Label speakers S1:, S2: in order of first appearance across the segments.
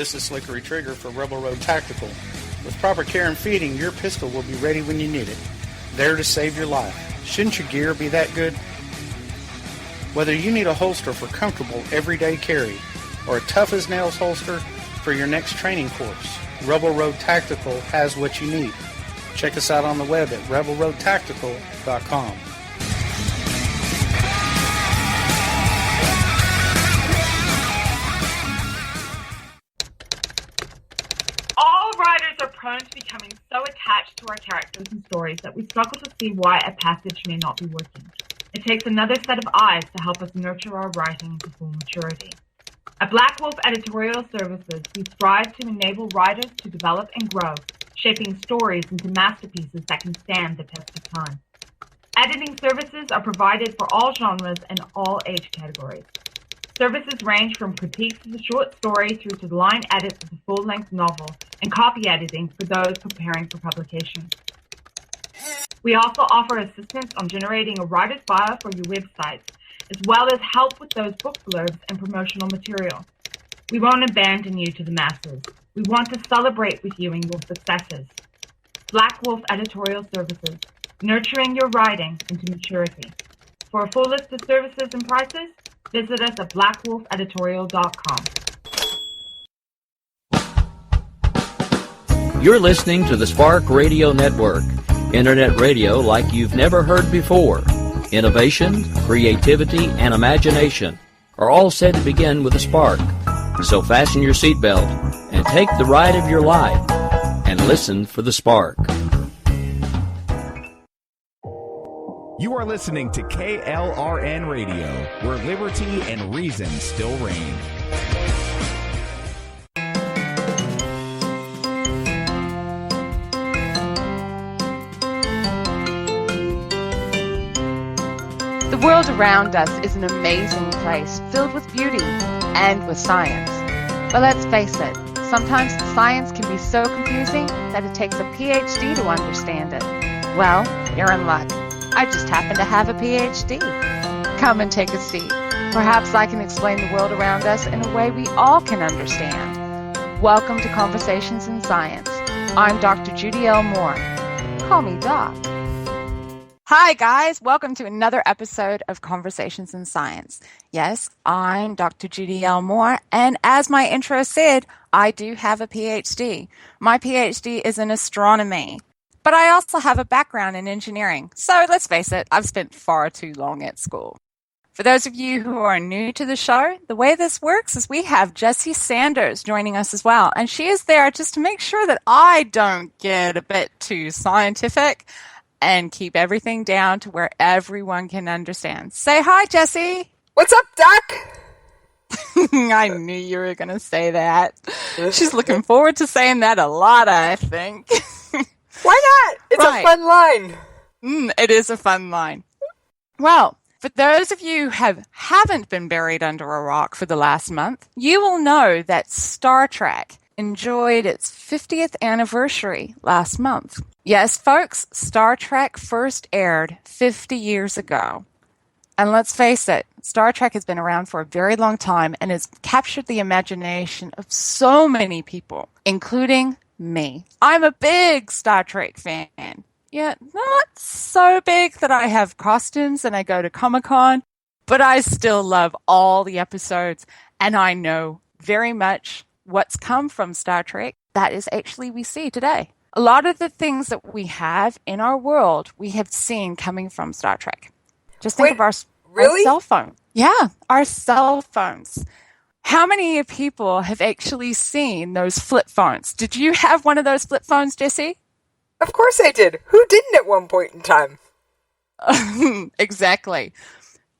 S1: This is Slickery Trigger for Rebel Road Tactical. With proper care and feeding, your pistol will be ready when you need it. There to save your life. Shouldn't your gear be that good? Whether you need a holster for comfortable everyday carry or a tough-as-nails holster for your next training course, Rebel Road Tactical has what you need. Check us out on the web at rebelroadtactical.com.
S2: All writers are prone to becoming so attached to our characters and stories that we struggle to see why a passage may not be working. It takes another set of eyes to help us nurture our writing into full maturity. At Black Wolf Editorial Services, we strive to enable writers to develop and grow, shaping stories into masterpieces that can stand the test of time. Editing services are provided for all genres and all age categories. Services range from critiques of the short story through to the line edits of the full-length novel and copy editing for those preparing for publication. We also offer assistance on generating a writer's bio for your websites, as well as help with those book blurbs and promotional material. We won't abandon you to the masses. We want to celebrate with you in your successes. Black Wolf Editorial Services, nurturing your writing into maturity. For a full list of services and prices, visit us at blackwolfeditorial.com.
S3: You're listening to the Spark Radio Network, internet radio like you've never heard before. Innovation, creativity, and imagination are all said to begin with a spark. So fasten your seatbelt and take the ride of your life and listen for the spark.
S4: You are listening to KLRN Radio, where liberty and reason still reign.
S5: The world around us is an amazing place, filled with beauty and with science. But let's face it, sometimes the science can be so confusing that it takes a PhD to understand it. Well, you're in luck. I just happen to have a PhD. Come and take a seat. Perhaps I can explain the world around us in a way we all can understand. Welcome to Conversations in Science. I'm Dr. Judy L. Moore. Call me Doc. Hi, guys. Welcome to another episode of Conversations in Science. Yes, I'm Dr. Judy L. Moore, and as my intro said, I do have a PhD. My PhD is in astronomy, but I also have a background in engineering. So let's face it, I've spent far too long at school. For those of you who are new to the show, the way this works is we have Jessie Sanders joining us as well, and she is there just to make sure that I don't get a bit too scientific and keep everything down to where everyone can understand. Say hi, Jessie.
S6: What's up, Doc?
S5: I knew you were going to say that. She's looking forward to saying that a lot, I think.
S6: Why not? It's right. A fun line.
S5: It is a fun line. Well, for those of you who haven't been buried under a rock for the last month, you will know that Star Trek enjoyed its 50th anniversary last month. Yes, folks, Star Trek first aired 50 years ago. And let's face it, Star Trek has been around for a very long time and has captured the imagination of so many people, including me. I'm a big Star Trek fan. Yet not so big that I have costumes and I go to Comic-Con, but I still love all the episodes, and I know very much what's come from Star Trek that is actually we see today. A lot of the things that we have in our world, we have seen coming from Star Trek. Just think of our cell phone. Yeah, our cell phones. How many people have actually seen those flip phones? Did you have one of those flip phones, Jessie?
S6: Of course I did. Who didn't at one point in time?
S5: Exactly.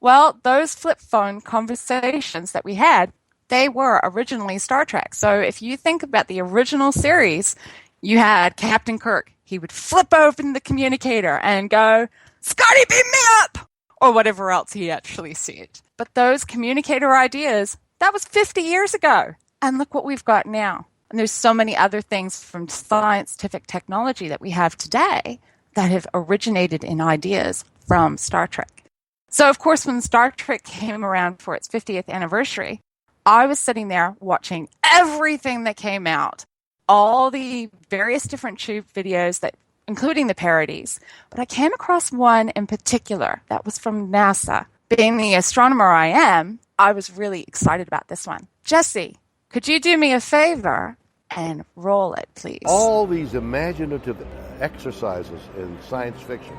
S5: Well, those flip phone conversations that we had, they were originally Star Trek. So if you think about the original series, you had Captain Kirk. He would flip open the communicator and go, "Scotty, beam me up!" or whatever else he actually said. But those communicator ideas, that was 50 years ago. And look what we've got now. And there's so many other things from scientific technology that we have today that have originated in ideas from Star Trek. So, of course, when Star Trek came around for its 50th anniversary, I was sitting there watching everything that came out, all the various different tube videos, that, including the parodies. But I came across one in particular that was from NASA. Being the astronomer I am, I was really excited about this one. Jesse, could you do me a favor and roll it, please?
S7: All these imaginative exercises in science fiction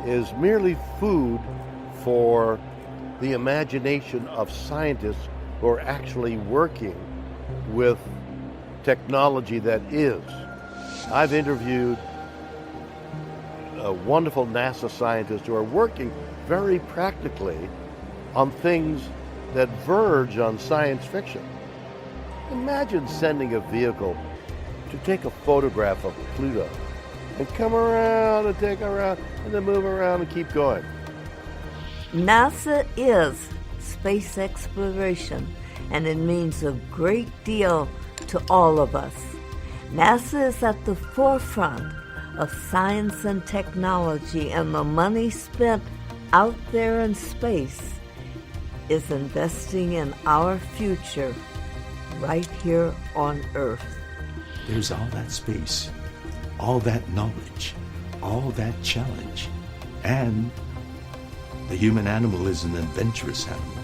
S7: is merely food for the imagination of scientists who are actually working with technology that is. I've interviewed wonderful NASA scientists who are working very practically on things that verge on science fiction. Imagine sending a vehicle to take a photograph of Pluto and come around and take around and then move around and keep going.
S8: NASA is space exploration, and it means a great deal to all of us. NASA is at the forefront of science and technology, and the money spent out there in space is investing in our future right here on Earth.
S9: There's all that space, all that knowledge, all that challenge, and the human animal is an adventurous animal.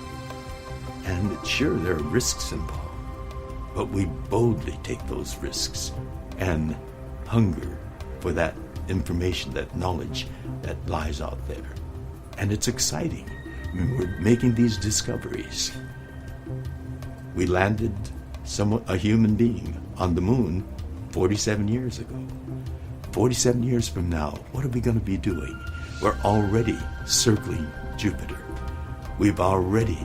S9: And sure, there are risks involved, but we boldly take those risks and hunger for that information, that knowledge that lies out there. And it's exciting when we're making these discoveries. We landed a human being on the moon 47 years ago. 47 years from now, what are we going to be doing? We're already circling Jupiter. We've already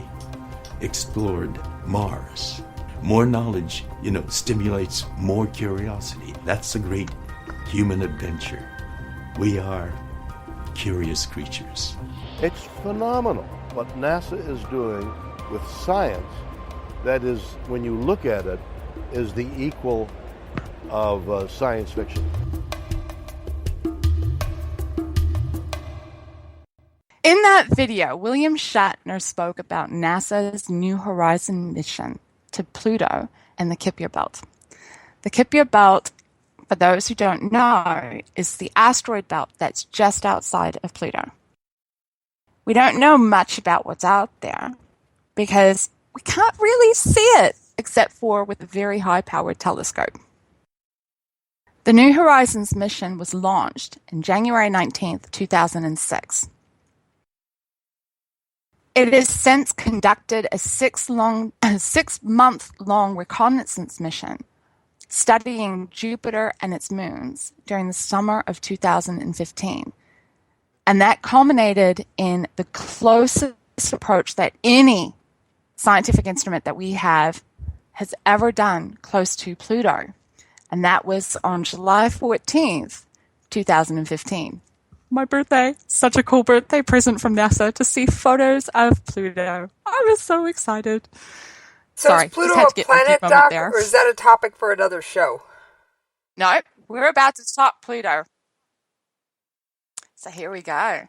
S9: explored Mars. More knowledge, stimulates more curiosity. That's a great human adventure. We are curious creatures.
S7: It's phenomenal what NASA is doing with science that is, when you look at it, is the equal of science fiction.
S5: In that video, William Shatner spoke about NASA's New Horizons mission to Pluto and the Kuiper Belt. The Kuiper Belt, for those who don't know, is the asteroid belt that's just outside of Pluto. We don't know much about what's out there because we can't really see it except for with a very high-powered telescope. The New Horizons mission was launched on January 19th, 2006. It has since conducted a 6-month-long reconnaissance mission studying Jupiter and its moons during the summer of 2015. And that culminated in the closest approach that any scientific instrument that we have has ever done close to Pluto. And that was on July 14th, 2015. My birthday. Such a cool birthday present from NASA to see photos of Pluto. I was so excited.
S6: So
S5: Sorry,
S6: is Pluto
S5: just had to
S6: a
S5: get my
S6: planet,
S5: deep moment
S6: Doc,
S5: there.
S6: or is that a topic for another show?
S5: No, we're about to talk Pluto. So here we go.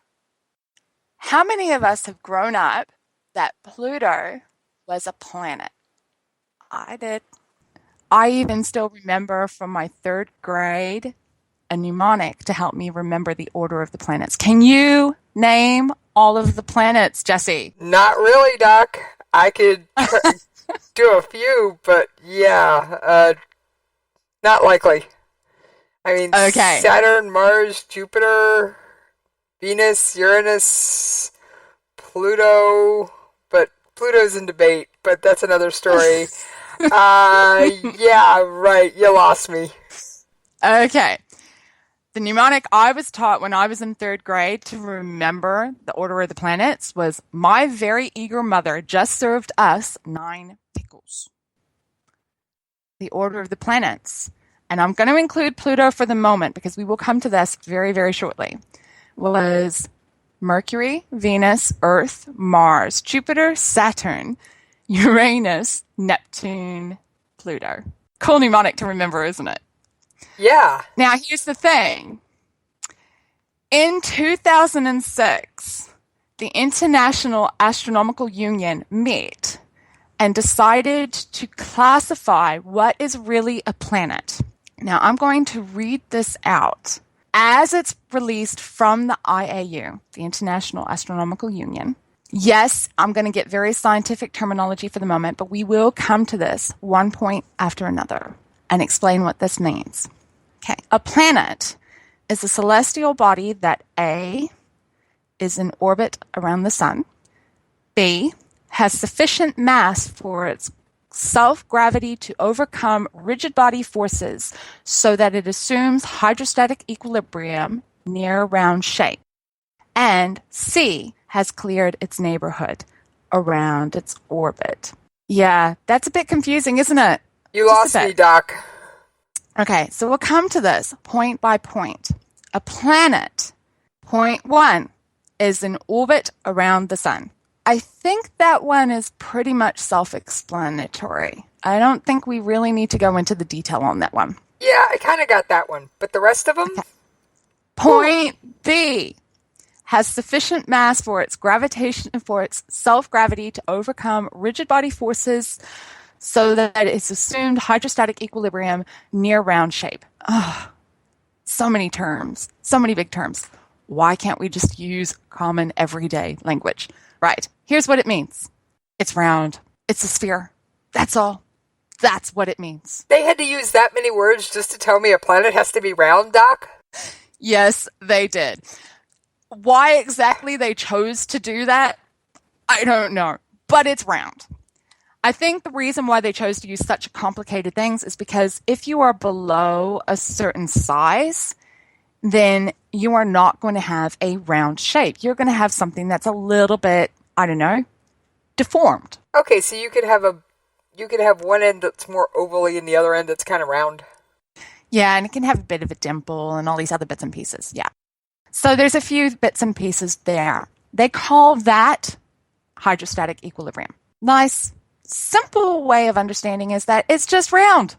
S5: How many of us have grown up that Pluto was a planet? I did. I even still remember from my 3rd grade a mnemonic to help me remember the order of the planets. Can you name all of the planets, Jesse?
S6: Not really, Doc. I could do a few, but yeah, not likely. I mean,
S5: okay.
S6: Saturn, Mars, Jupiter, Venus, Uranus, Pluto, but Pluto's in debate, but that's another story. Yeah, right, you lost me.
S5: Okay. The mnemonic I was taught when I was in 3rd grade to remember the order of the planets was, my very eager mother just served us 9 pickles. The order of the planets. And I'm going to include Pluto for the moment because we will come to this very, very shortly. Was Mercury, Venus, Earth, Mars, Jupiter, Saturn, Uranus, Neptune, Pluto. Cool mnemonic to remember, isn't it?
S6: Yeah.
S5: Now, here's the thing. In 2006, the International Astronomical Union met and decided to classify what is really a planet. Now, I'm going to read this out as it's released from the IAU, the International Astronomical Union. Yes, I'm going to get very scientific terminology for the moment, but we will come to this one point after another and explain what this means. Okay, a planet is a celestial body that A, is in orbit around the sun, B, has sufficient mass for its self-gravity to overcome rigid body forces so that it assumes hydrostatic equilibrium near round shape, and C, has cleared its neighborhood around its orbit. Yeah, that's a bit confusing, isn't it?
S6: You lost me, Doc.
S5: Okay, so we'll come to this point by point. A planet, point 1, is in orbit around the sun. I think that one is pretty much self-explanatory. I don't think we really need to go into the detail on that one.
S6: Yeah, I kind of got that one. But the rest of them?
S5: Okay. Point B has sufficient mass for its self-gravity to overcome rigid body forces so that it's assumed hydrostatic equilibrium near round shape. Oh, so many terms, so many big terms. Why can't we just use common everyday language? Right. Here's what it means. It's round. It's a sphere. That's all. That's what it means.
S6: They had to use that many words just to tell me a planet has to be round, Doc?
S5: Yes, they did. Why exactly they chose to do that, I don't know. But it's round. I think the reason why they chose to use such complicated things is because if you are below a certain size, then you are not going to have a round shape. You're going to have something that's a little bit, I don't know, deformed.
S6: Okay, so you could have one end that's more ovally and the other end that's kind of round.
S5: Yeah, and it can have a bit of a dimple and all these other bits and pieces. Yeah. So there's a few bits and pieces there. They call that hydrostatic equilibrium. Nice, simple way of understanding is that it's just round.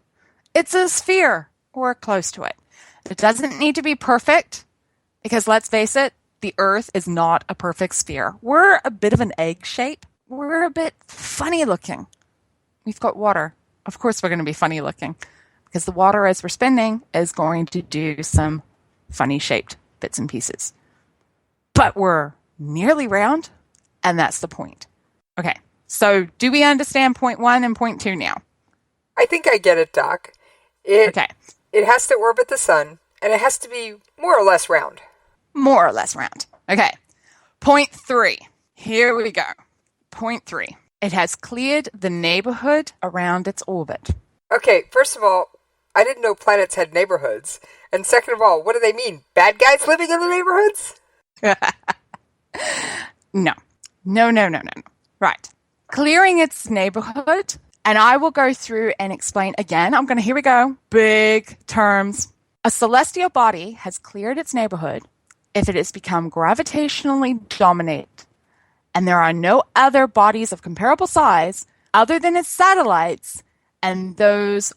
S5: It's a sphere or close to it. It doesn't need to be perfect because let's face it, the Earth is not a perfect sphere. We're a bit of an egg shape. We're a bit funny looking. We've got water. Of course we're going to be funny looking because the water as we're spinning is going to do some funny shaped bits and pieces. But we're nearly round, and that's the point. Okay, so do we understand point 1 and point 2 now?
S6: I think I get it, Doc.
S5: Okay.
S6: It has to orbit the sun, and it has to be more or less round.
S5: More or less round. Okay. Point 3. Here we go. Point 3. It has cleared the neighborhood around its orbit. Okay,
S6: first of all, I didn't know planets had neighborhoods. And second of all, what do they mean? Bad guys living in the neighborhoods?
S5: No. Right. Clearing its neighborhood, and I will go through and explain again. Here we go. Big terms. A celestial body has cleared its neighborhood if it has become gravitationally dominated, and there are no other bodies of comparable size other than its satellites and those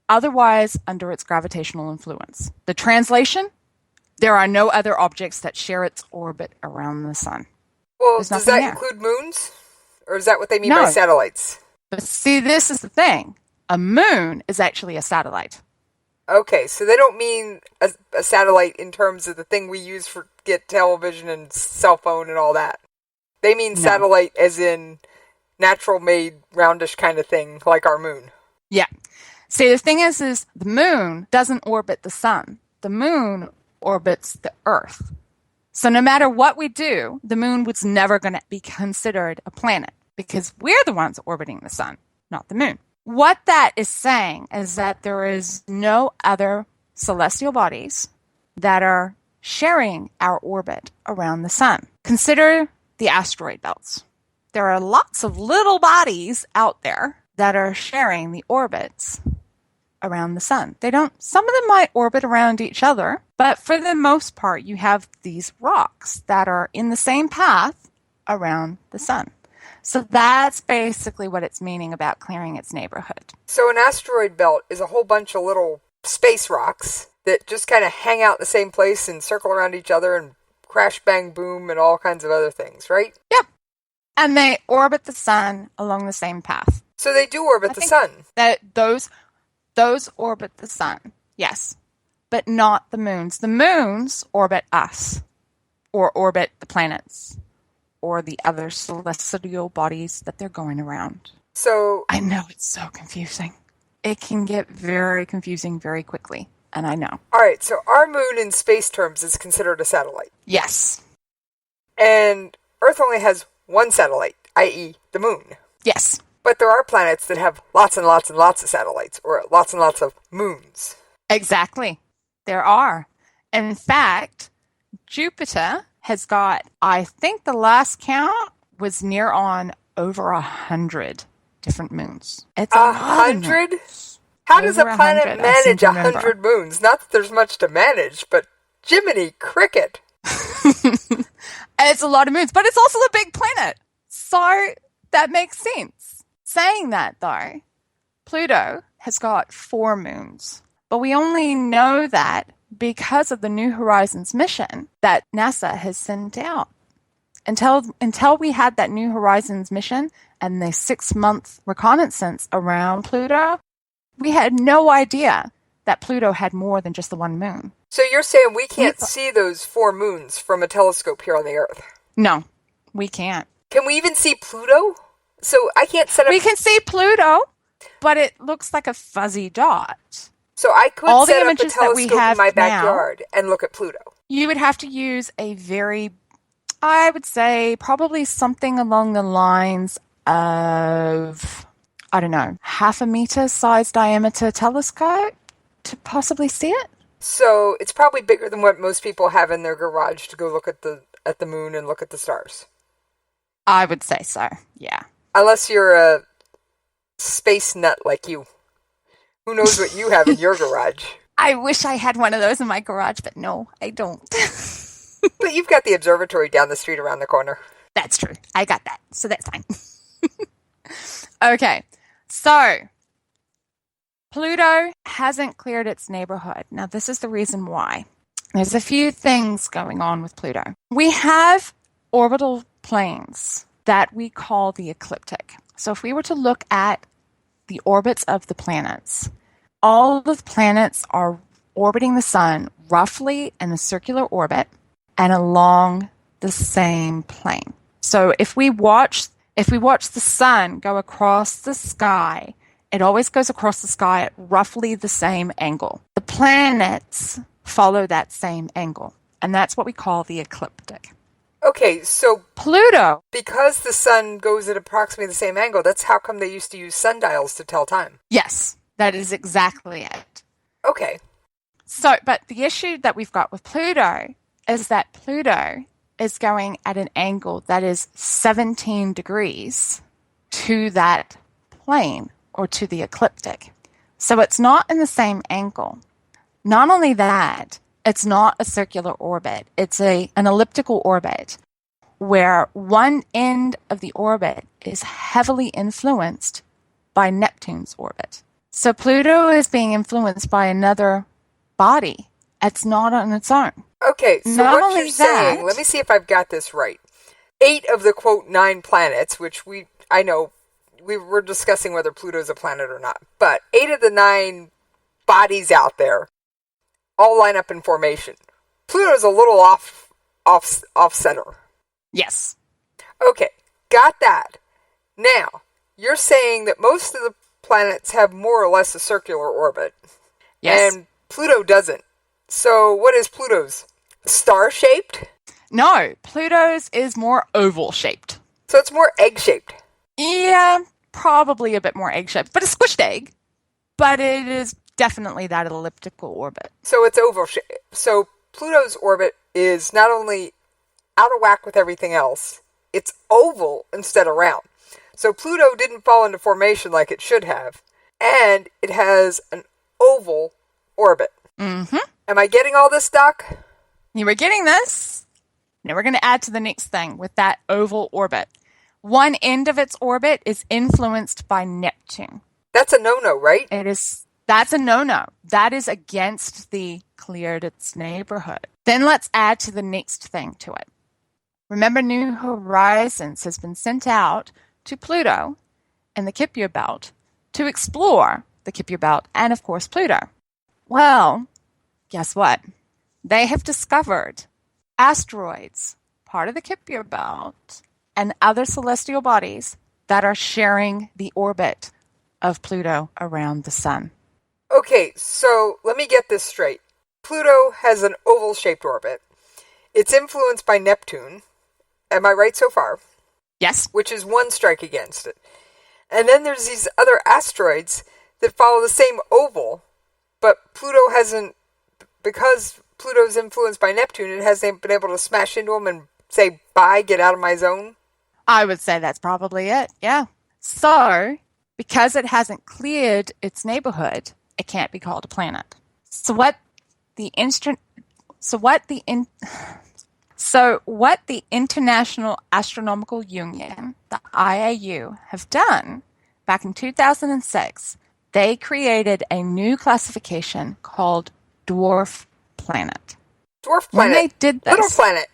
S5: otherwise under its gravitational influence. The translation? There are no other objects that share its orbit around the sun.
S6: Well, does that include moons? Or is that what they mean by satellites?
S5: But see, this is the thing. A moon is actually a satellite.
S6: Okay, so they don't mean a satellite in terms of the thing we use for get television and cell phone and all that. They mean satellite as in natural-made, roundish kind of thing, like our moon.
S5: Yeah. See, the thing is the moon doesn't orbit the sun. The moon orbits the Earth. So no matter what we do, the moon was never going to be considered a planet because we're the ones orbiting the sun, not the moon. What that is saying is that there is no other celestial bodies that are sharing our orbit around the sun. Consider the asteroid belts. There are lots of little bodies out there that are sharing the orbits around the sun. Some of them might orbit around each other, but for the most part, you have these rocks that are in the same path around the sun. So that's basically what it's meaning about clearing its neighborhood.
S6: So an asteroid belt is a whole bunch of little space rocks that just kind of hang out in the same place and circle around each other and crash, bang, boom, and all kinds of other things, right?
S5: Yeah. And they orbit the sun along the same path.
S6: So they do orbit the sun.
S5: That those orbit the sun, yes, but not the moons. The moons orbit us, or orbit the planets, or the other celestial bodies that they're going around.
S6: So
S5: I know it's so confusing. It can get very confusing very quickly, and I know.
S6: All right, so our moon in space terms is considered a satellite.
S5: Yes.
S6: And Earth only has one satellite, i.e. the moon.
S5: Yes.
S6: But there are planets that have lots and lots and lots of satellites, or lots and lots of moons.
S5: Exactly. There are. In fact, Jupiter has got, I think the last count was near on over 100 different moons. It's
S6: 100? How does a planet manage 100 moons? Not that there's much to manage, but Jiminy Cricket.
S5: It's a lot of moons, but it's also a big planet. So that makes sense. Saying that, though, Pluto has got 4 moons. But we only know that because of the New Horizons mission that NASA has sent out. Until we had that New Horizons mission and the 6-month reconnaissance around Pluto, we had no idea that Pluto had more than just the one moon.
S6: So you're saying we can't see those 4 moons from a telescope here on the Earth?
S5: No, we can't.
S6: Can we even see Pluto? So I can't set up...
S5: We can see Pluto, but it looks like a fuzzy dot.
S6: So I could set up a telescope in my backyard and look at Pluto.
S5: You would have to use a very, I would say, probably something along the lines of, I don't know, 0.5 meter size diameter telescope to possibly see it.
S6: So it's probably bigger than what most people have in their garage to go look at the moon and look at the stars.
S5: I would say so, yeah.
S6: Unless you're a space nut like you. Who knows what you have in your garage?
S5: I wish I had one of those in my garage, but no, I don't.
S6: But you've got the observatory down the street around the corner.
S5: That's true. I got that, so that's fine. Okay, so Pluto hasn't cleared its neighborhood. Now, this is the reason why. There's a few things going on with Pluto. We have orbital planes that we call the ecliptic. So if we were to look at the orbits of the planets, all of the planets are orbiting the sun roughly in a circular orbit and along the same plane. So if we watch the sun go across the sky, it always goes across the sky at roughly the same angle. The planets follow that same angle, and that's what we call the ecliptic.
S6: Okay, so
S5: Pluto,
S6: because the sun goes at approximately the same angle, that's how come they used to use sundials to tell time.
S5: Yes, that is exactly it.
S6: Okay.
S5: So, but the issue that we've got with Pluto is that Pluto is going at an angle that is 17 degrees to that plane or to the ecliptic. So it's not in the same angle. Not only that, it's not a circular orbit. It's an elliptical orbit where one end of the orbit is heavily influenced by Neptune's orbit. So Pluto is being influenced by another body. It's not on its own.
S6: Okay, so
S5: not
S6: what you're saying, let me see if I've got this right. 8 of the, quote, 9 planets, which I know we were discussing whether Pluto's a planet or not, but 8 of the 9 bodies out there all line up in formation. Pluto's a little off center.
S5: Yes.
S6: Okay, got that. Now, you're saying that most of the planets have more or less a circular orbit.
S5: Yes.
S6: And Pluto doesn't. So what is Pluto's? Star-shaped?
S5: No, Pluto's is more oval-shaped.
S6: So it's more egg-shaped?
S5: Yeah, probably a bit more egg-shaped, but a squished egg. But it is definitely that elliptical orbit.
S6: So it's oval-shaped. So Pluto's orbit is not only out of whack with everything else, it's oval instead of round. So Pluto didn't fall into formation like it should have, and it has an oval orbit.
S5: Mm-hmm.
S6: Am I getting all this, Doc?
S5: You were getting this. Now we're going to add to the next thing with that oval orbit. One end of its orbit is influenced by Neptune.
S6: That's a no-no, right?
S5: That's a no-no. That is against the cleared its neighborhood. Then let's add to the next thing to it. Remember, New Horizons has been sent out to Pluto and the Kuiper Belt to explore the Kuiper Belt and, of course, Pluto. Well, guess what? They have discovered asteroids, part of the Kuiper Belt, and other celestial bodies that are sharing the orbit of Pluto around the sun.
S6: Okay, so let me get this straight. Pluto has an oval-shaped orbit. It's influenced by Neptune. Am I right so far?
S5: Yes.
S6: Which is one strike against it. And then there's these other asteroids that follow the same oval, but Pluto hasn't, because Pluto's influenced by Neptune, it hasn't been able to smash into them and say, bye, get out of my zone?
S5: I would say that's probably it, yeah. So, because it hasn't cleared its neighborhood, it can't be called a planet. So what the International Astronomical Union, the IAU, have done back in 2006, they created a new classification called Dwarf Planet.
S6: Dwarf Planet.
S5: When they did this,
S6: Little planet.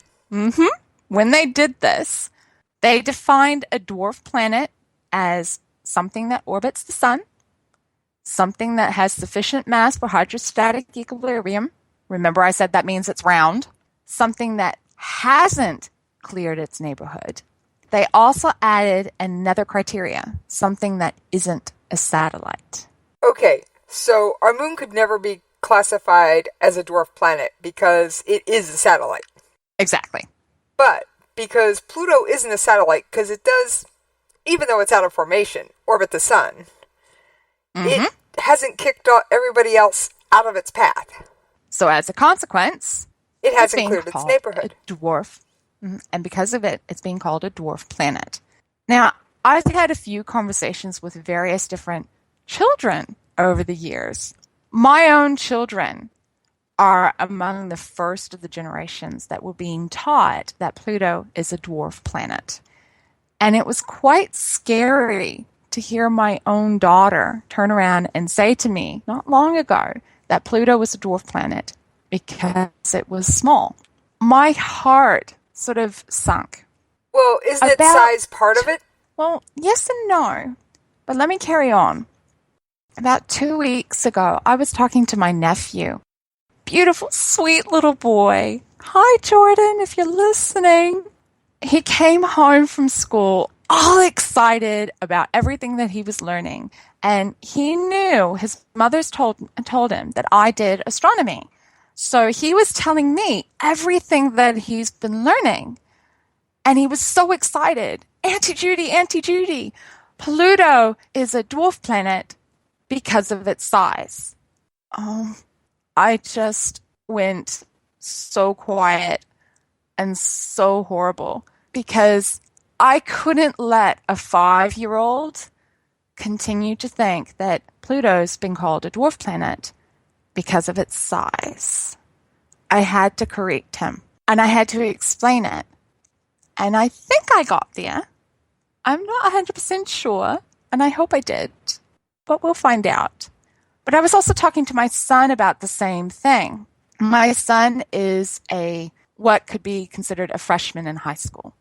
S5: When they did this, they defined a dwarf planet as something that orbits the sun, something that has sufficient mass for hydrostatic equilibrium. Remember, I said that means it's round. Something that hasn't cleared its neighborhood. They also added another criteria, something that isn't a satellite.
S6: Okay, so our moon could never be classified as a dwarf planet because it is a satellite.
S5: Exactly.
S6: But because Pluto isn't a satellite, because it does, even though it's out of formation, orbit the sun, it hasn't kicked everybody else out of its path.
S5: So as a consequence,
S6: it hasn't cleared its neighborhood.
S5: A dwarf, and because of it, it's being called a dwarf planet. Now, I've had a few conversations with various different children over the years. My own children are among the first of the generations that were being taught that Pluto is a dwarf planet. And it was quite scary to hear my own daughter turn around and say to me not long ago that Pluto was a dwarf planet because it was small. My heart sort of sunk.
S6: Well, isn't its size part of it?
S5: Well, yes and no. But let me carry on. About 2 weeks ago, I was talking to my nephew. Beautiful, sweet little boy. Hi, Jordan, if you're listening. He came home from school all excited about everything that he was learning. And he knew his mother's told him that I did astronomy. So he was telling me everything that he's been learning. And he was so excited. Auntie Judy, Pluto is a dwarf planet because of its size. I just went so quiet and so horrible because I couldn't let a 5-year-old continue to think that Pluto's been called a dwarf planet because of its size. I had to correct him, and I had to explain it. And I think I got there. I'm not 100% sure, and I hope I did, but we'll find out. But I was also talking to my son about the same thing. My son is what could be considered a freshman in high school.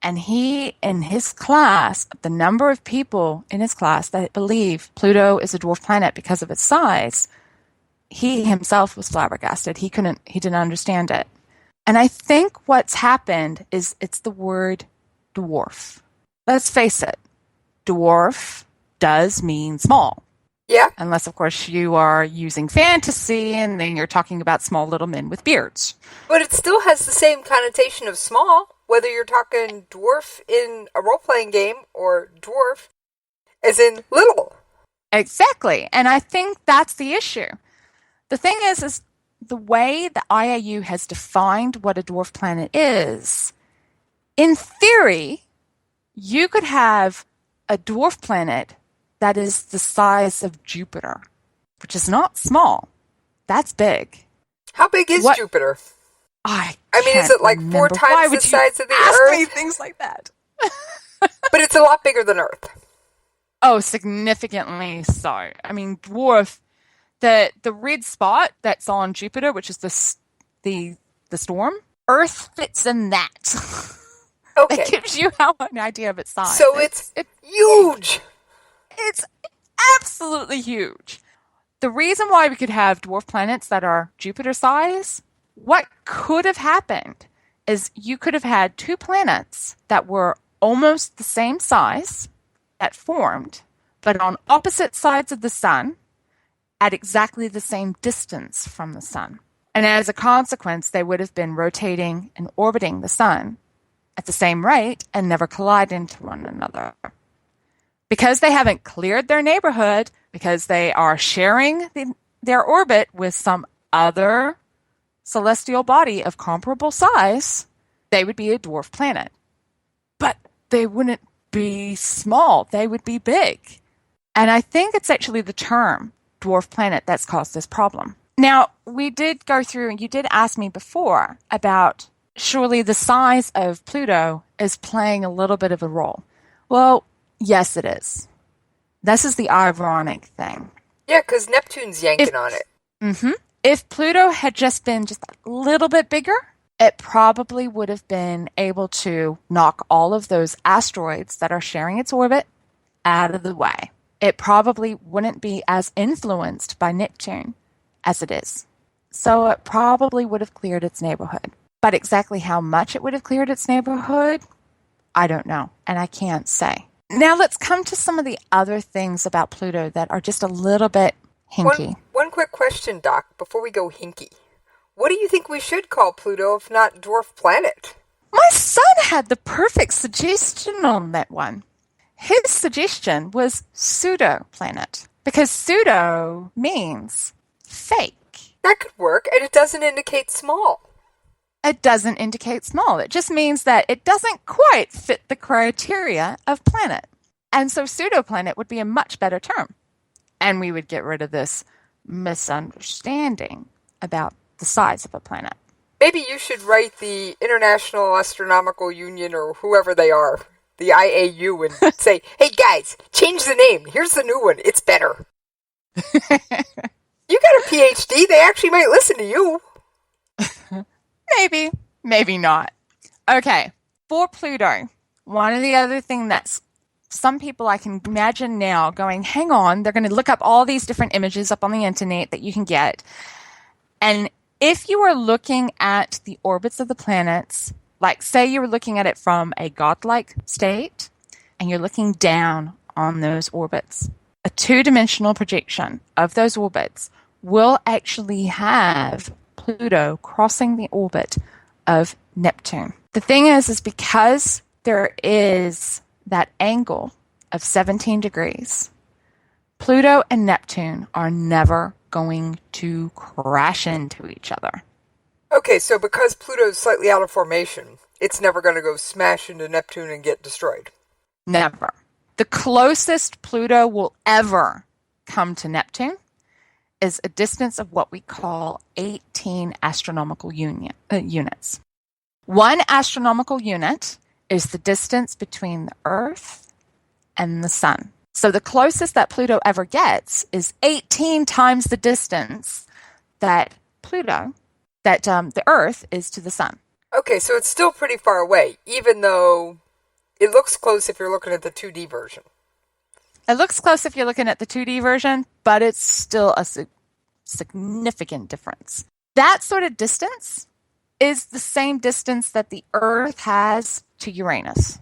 S5: And he, in his class, the number of people in his class that believe Pluto is a dwarf planet because of its size, he himself was flabbergasted. He didn't understand it. And I think what's happened is it's the word dwarf. Let's face it, dwarf does mean small.
S6: Yeah.
S5: Unless, of course, you are using fantasy and then you're talking about small little men with beards.
S6: But it still has the same connotation of small, whether you're talking dwarf in a role-playing game or dwarf as in little.
S5: Exactly. And I think that's the issue. The thing is the way the IAU has defined what a dwarf planet is, in theory, you could have a dwarf planet that is the size of Jupiter, which is not small. That's big.
S6: How big is Jupiter?
S5: I
S6: mean, is it like
S5: remember.
S6: 4 times the size of the
S5: ask
S6: Earth?
S5: Me things like that.
S6: But it's a lot bigger than Earth.
S5: Oh, significantly so. I mean, dwarf, the red spot that's on Jupiter, which is the storm, Earth fits in that.
S6: Okay.
S5: That gives you an idea of its size.
S6: So it's huge.
S5: It's absolutely huge. The reason why we could have dwarf planets that are Jupiter size, what could have happened is you could have had two planets that were almost the same size that formed, but on opposite sides of the sun at exactly the same distance from the sun. And as a consequence, they would have been rotating and orbiting the sun at the same rate and never collide into one another. Because they haven't cleared their neighborhood, because they are sharing their orbit with some other celestial body of comparable size, they would be a dwarf planet. But they wouldn't be small. They would be big. And I think it's actually the term dwarf planet that's caused this problem. Now, we did go through, and you did ask me before about surely the size of Pluto is playing a little bit of a role. Well, yes, it is. This is the ironic thing.
S6: Yeah, because Neptune's yanking on it.
S5: Mm-hmm. If Pluto had just been just a little bit bigger, it probably would have been able to knock all of those asteroids that are sharing its orbit out of the way. It probably wouldn't be as influenced by Neptune as it is. So it probably would have cleared its neighborhood. But exactly how much it would have cleared its neighborhood, I don't know, and I can't say. Now let's come to some of the other things about Pluto that are just a little bit hinky.
S6: One quick question, Doc, before we go hinky. What do you think we should call Pluto if not Dwarf Planet?
S5: My son had the perfect suggestion on that one. His suggestion was pseudo-planet, because pseudo means fake.
S6: That could work, and it doesn't indicate small.
S5: It doesn't indicate small. It just means that it doesn't quite fit the criteria of planet. And so pseudo-planet would be a much better term. And we would get rid of this misunderstanding about the size of a planet.
S6: Maybe you should write the International Astronomical Union or whoever they are, the IAU, and say, hey guys, change the name. Here's the new one. It's better. You got a PhD. They actually might listen to you.
S5: Maybe, maybe not. Okay, for Pluto, one of the other things that's some people I can imagine now going, hang on, they're going to look up all these different images up on the internet that you can get. And if you are looking at the orbits of the planets, like say you were looking at it from a godlike state, and you're looking down on those orbits, a two-dimensional projection of those orbits will actually have Pluto crossing the orbit of Neptune. The thing is because there is that angle of 17 degrees, Pluto and Neptune are never going to crash into each other.
S6: Okay, so because Pluto's slightly out of formation, it's never going to go smash into Neptune and get destroyed.
S5: Never. The closest Pluto will ever come to Neptune is a distance of what we call 18 astronomical units. One astronomical unit is the distance between the Earth and the Sun. So the closest that Pluto ever gets is 18 times the distance that the Earth is to the Sun.
S6: Okay, so it's still pretty far away, even though it looks close if you're looking at the 2D version.
S5: It looks close if you're looking at the 2D version, but it's still a significant difference. That sort of distance is the same distance that the Earth has to Uranus.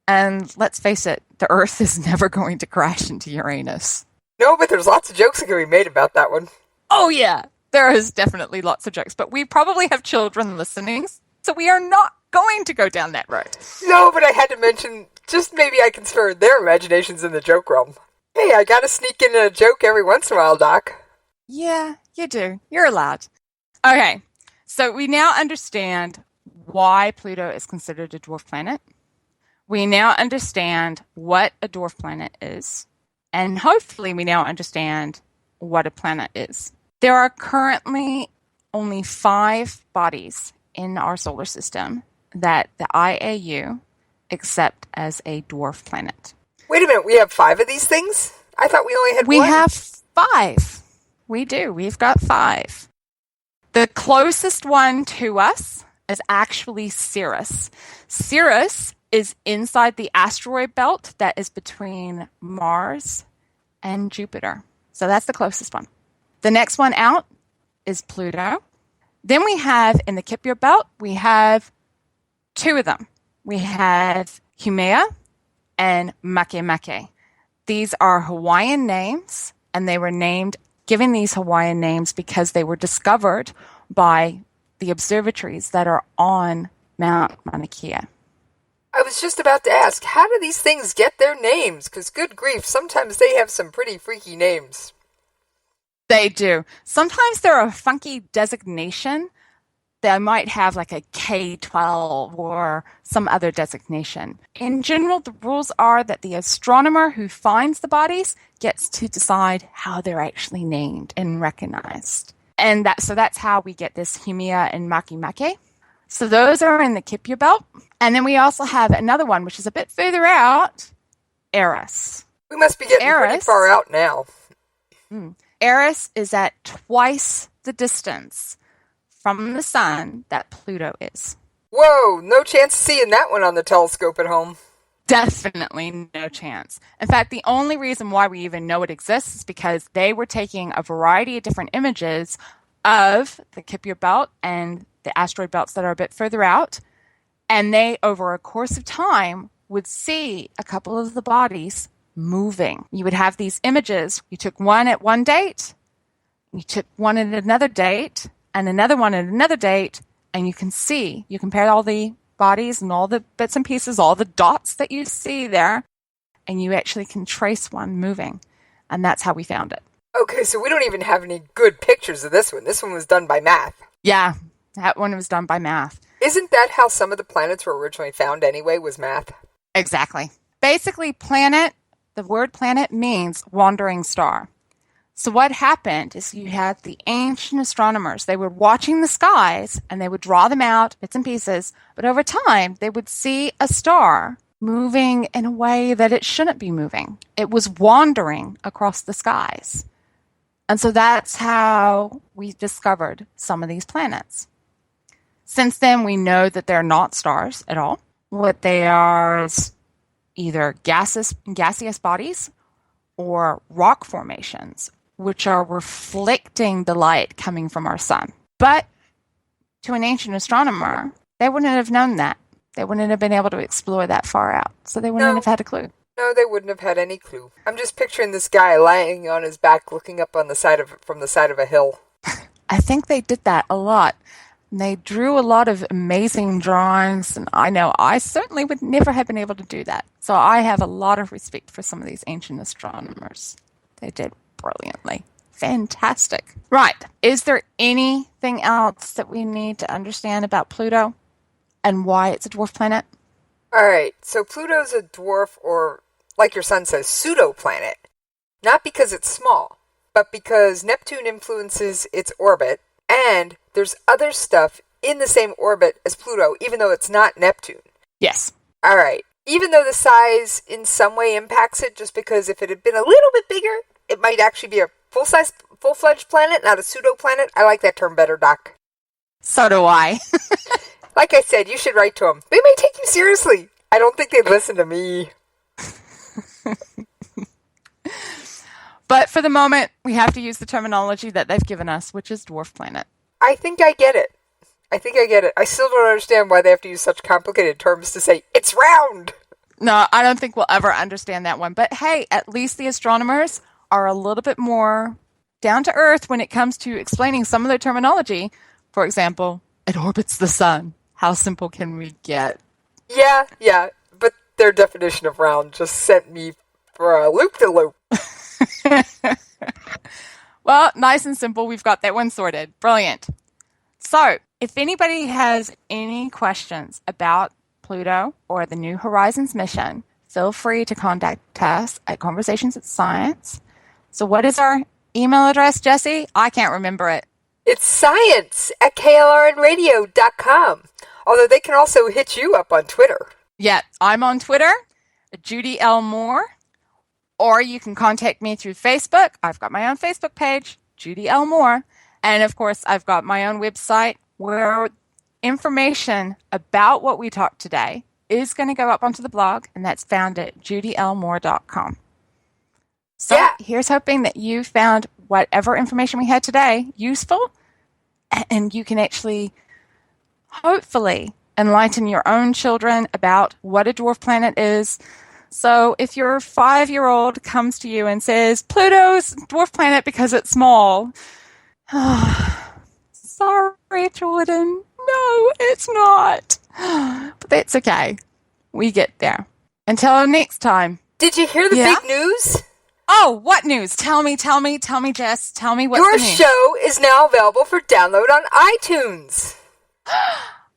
S5: And let's face it, the Earth is never going to crash into Uranus.
S6: No, but there's lots of jokes that can be made about that one.
S5: Oh yeah, there is definitely lots of jokes, but we probably have children listening, so we are not going to go down that road.
S6: No, but I had to mention, just maybe I can spur their imaginations in the joke realm. Hey, I gotta sneak in a joke every once in a while, Doc.
S5: Yeah, you do. You're allowed. Okay, so we now understand why Pluto is considered a dwarf planet. We now understand what a dwarf planet is. And hopefully we now understand what a planet is. There are currently only 5 bodies in our solar system that the IAU accept as a dwarf planet.
S6: Wait a minute, we have 5 of these things? I thought we only had 1.
S5: We have 5. We do. We've got 5. The closest one to us is actually Ceres. Ceres is inside the asteroid belt that is between Mars and Jupiter. So that's the closest one. The next one out is Pluto. Then we have, in the Kuiper belt, we have two of them. We have Haumea and Makemake. These are Hawaiian names, and they were given these Hawaiian names because they were discovered by the observatories that are on Mount Mauna Kea.
S6: I was just about to ask, how do these things get their names? Because good grief, sometimes they have some pretty freaky names.
S5: They do. Sometimes they're a funky designation. They might have like a K-12 or some other designation. In general, the rules are that the astronomer who finds the bodies gets to decide how they're actually named and recognized. And that's how we get this Haumea and Makemake. So those are in the Kuiper belt. And then we also have another one, which is a bit further out, Eris.
S6: We must be getting pretty far out now.
S5: Eris is at twice the distance from the sun that Pluto is.
S6: Whoa, no chance of seeing that one on the telescope at home.
S5: Definitely no chance. In fact, the only reason why we even know it exists is because they were taking a variety of different images of the Kuiper belt and the asteroid belts that are a bit further out, and they, over a course of time, would see a couple of the bodies moving. You would have these images. You took one at one date, you took one at another date, and another one at another date, and you compare all the bodies and all the bits and pieces, all the dots that you see there, and you actually can trace one moving. And that's how we found it.
S6: Okay, so we don't even have any good pictures of this one. This one was done by math.
S5: Yeah, that one was done by math.
S6: Isn't that how some of the planets were originally found anyway, was math?
S5: Exactly. Basically, planet, the word planet means wandering star. So what happened is you had the ancient astronomers. They were watching the skies, and they would draw them out, bits and pieces. But over time, they would see a star moving in a way that it shouldn't be moving. It was wandering across the skies. And so that's how we discovered some of these planets. Since then, we know that they're not stars at all. What they are is either gaseous bodies or rock formations, which are reflecting the light coming from our sun. But to an ancient astronomer, they wouldn't have known that. They wouldn't have been able to explore that far out. So they wouldn't have had a clue.
S6: No, they wouldn't have had any clue. I'm just picturing this guy lying on his back looking up on from the side of a hill.
S5: I think they did that a lot. And they drew a lot of amazing drawings, and I know I certainly would never have been able to do that. So I have a lot of respect for some of these ancient astronomers. They did brilliantly. Fantastic. Right. Is there anything else that we need to understand about Pluto and why it's a dwarf planet?
S6: All right. So Pluto's a dwarf, or like your son says, pseudo-planet. Not because it's small, but because Neptune influences its orbit, and there's other stuff in the same orbit as Pluto, even though it's not Neptune.
S5: Yes.
S6: All right. Even though the size in some way impacts it, just because if it had been a little bit bigger, it might actually be a full-fledged planet, not a pseudo-planet. I like that term better, Doc.
S5: So do I.
S6: Like I said, you should write to them. They may take you seriously. I don't think they'd listen to me.
S5: But for the moment, we have to use the terminology that they've given us, which is dwarf planet.
S6: I think I get it. I still don't understand why they have to use such complicated terms to say, it's round!
S5: No, I don't think we'll ever understand that one. But hey, at least the astronomers are a little bit more down to earth when it comes to explaining some of their terminology. For example, it orbits the sun. How simple can we get?
S6: Yeah, but their definition of round just sent me for a loop-de-loop.
S5: Well, nice and simple. We've got that one sorted. Brilliant. So, if anybody has any questions about Pluto or the New Horizons mission, feel free to contact us at Conversations at Science. So what is our email address, Jessie? I can't remember it.
S6: It's science@KLRNRadio.com. Although they can also hit you up on Twitter.
S5: Yeah, I'm on Twitter, Judy L. Moore. Or you can contact me through Facebook. I've got my own Facebook page, Judy L. Moore. And of course, I've got my own website where information about what we talked today is going to go up onto the blog, and that's found at judylmoore.com. So here's hoping that you found whatever information we had today useful, and you can actually hopefully enlighten your own children about what a dwarf planet is. So if your 5-year-old comes to you and says, Pluto's dwarf planet because it's small, sorry, Jordan. No, it's not. But that's okay. We get there. Until next time.
S6: Did you hear the big news?
S5: Oh, what news? Tell me, Jess. Tell me what's the news.
S6: Your show is now available for download on iTunes.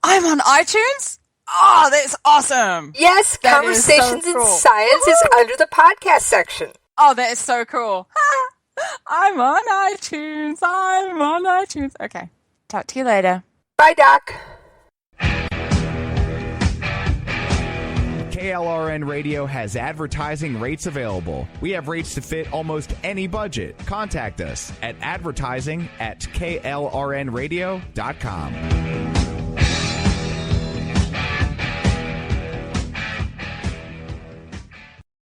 S5: I'm on iTunes? Oh, that's awesome.
S6: Yes,
S5: that
S6: Conversations
S5: so cool.
S6: in Science is under the podcast section.
S5: Oh, that is so cool. I'm on iTunes. Okay. Talk to you later.
S6: Bye, Doc.
S4: KLRN Radio has advertising rates available. We have rates to fit almost any budget. Contact us at advertising@klrnradio.com.